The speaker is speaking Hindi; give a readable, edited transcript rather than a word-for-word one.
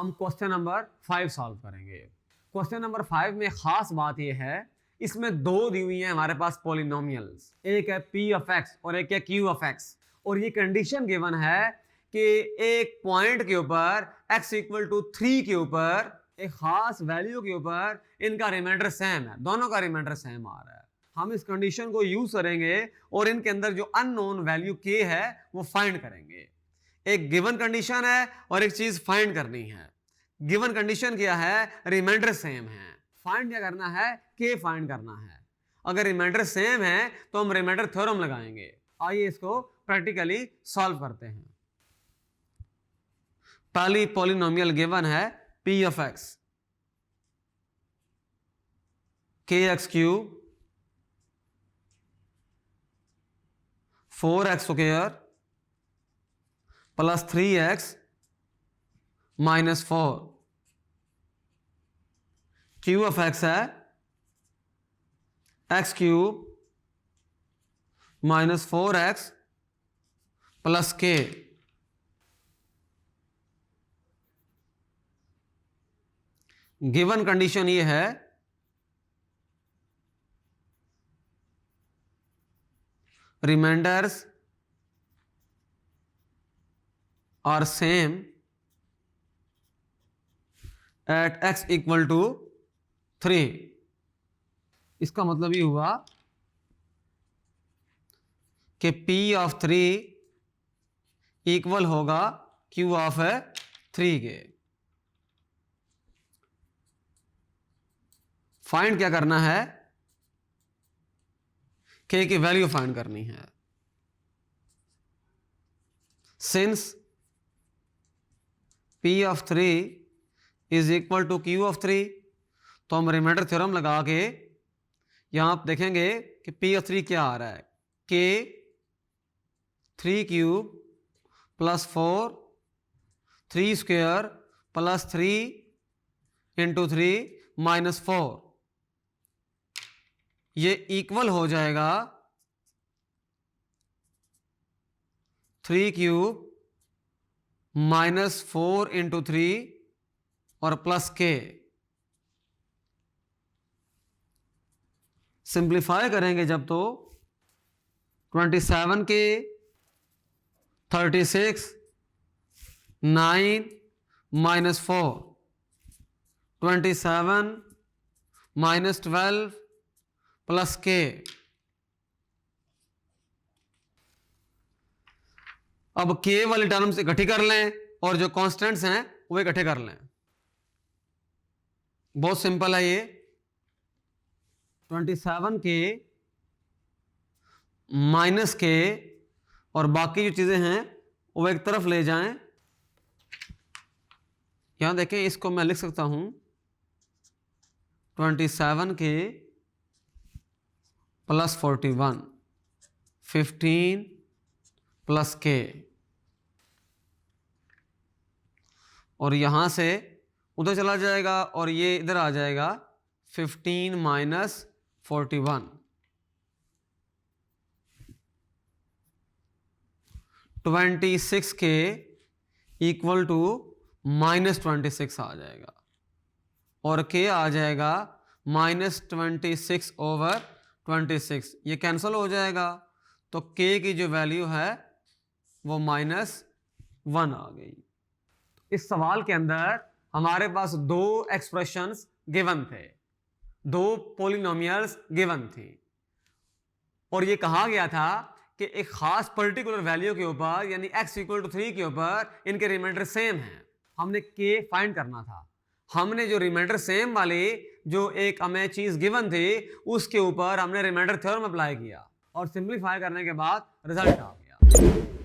हम क्वेश्चन नंबर 5 सॉल्व करेंगे। क्वेश्चन नंबर 5 में खास बात यह है, इसमें दो दी हुई हैं हमारे पास पॉलिनोमियल्स, एक है p ऑफ x और एक है q ऑफ x, और ये कंडीशन गिवन है कि एक पॉइंट के ऊपर x इक्वल टू 3 के ऊपर एक खास वैल्यू के ऊपर इनका रिमाइंडर सेम है, दोनों का रिमाइंडर सेम आ रहा है। हम इस कंडीशन को यूज करेंगे और इनके अंदर जो अननोन वैल्यू k है वो फाइंड करेंगे। एक गिवन कंडीशन है और एक चीज फाइंड करनी है। गिवन कंडीशन क्या है? रिमाइंडर सेम है। फाइंड क्या करना है? k फाइंड करना है। अगर रिमाइंडर सेम है तो हम रिमाइंडर थ्योरम लगाएंगे। आइए इसको प्रैक्टिकली सॉल्व करते हैं। पहली पॉलिनोमियल गिवन है p of x, kx cube 4x square plus 3x minus 4, q of x है x cube minus 4x plus k। Given condition ये है remainders are same at x equal to 3। इसका मतलब ये हुआ कि p ऑफ 3 इक्वल होगा q ऑफ 3 के। फाइंड क्या करना है? k की वैल्यू फाइंड करनी है। Since p of 3 is equal to q of 3, तो हम रिमाइंडर थ्योरम लगा के यहां आप देखेंगे कि p ऑफ 3 क्या आ रहा है, k 3 cube plus 4 3 square plus 3 into 3 minus 4, ये इक्वल हो जाएगा 3 क्यूब माइनस 4 इंटू 3 और प्लस k। सिंप्लीफाई करेंगे जब तो 27 के 36 9 माइनस 4 27 माइनस 12 प्लस k। अब k वाली टर्म्स इकट्ठी कर लें और जो कांस्टेंट्स हैं वो इकट्ठे कर लें। बहुत सिंपल है ये। 27 के माइनस के और बाकी जो चीजें हैं वो एक तरफ ले जाएं। यहां देखें, इसको मैं लिख सकता हूं 27 के प्लस 41 15 प्लस k, और यहां से उधर चला जाएगा और ये इधर आ जाएगा 15 माइनस 41। 26 के इक्वल टू माइनस 26 आ जाएगा और k आ जाएगा माइनस 26 ओवर 26। ये कैंसिल हो जाएगा तो k की जो वैल्यू है वो -1 आ गई। इस सवाल के अंदर हमारे पास दो एक्सप्रेशंस गिवन थे, दो पॉलिनोमियल्स गिवन थी, और ये कहा गया था कि एक खास पर्टिकुलर वैल्यू के ऊपर यानी x इक्वल टू 3 के ऊपर इनके रिमाइंडर सेम हैं। हमने k फाइंड करना था। हमने जो रिमाइंडर सेम वाली जो एक हमें चीज गिवन थी उसके ऊपर हमने रिमाइंडर थ्योरम अप्लाई किया और सिंपलीफाई करने के बाद रिजल्ट आ गया।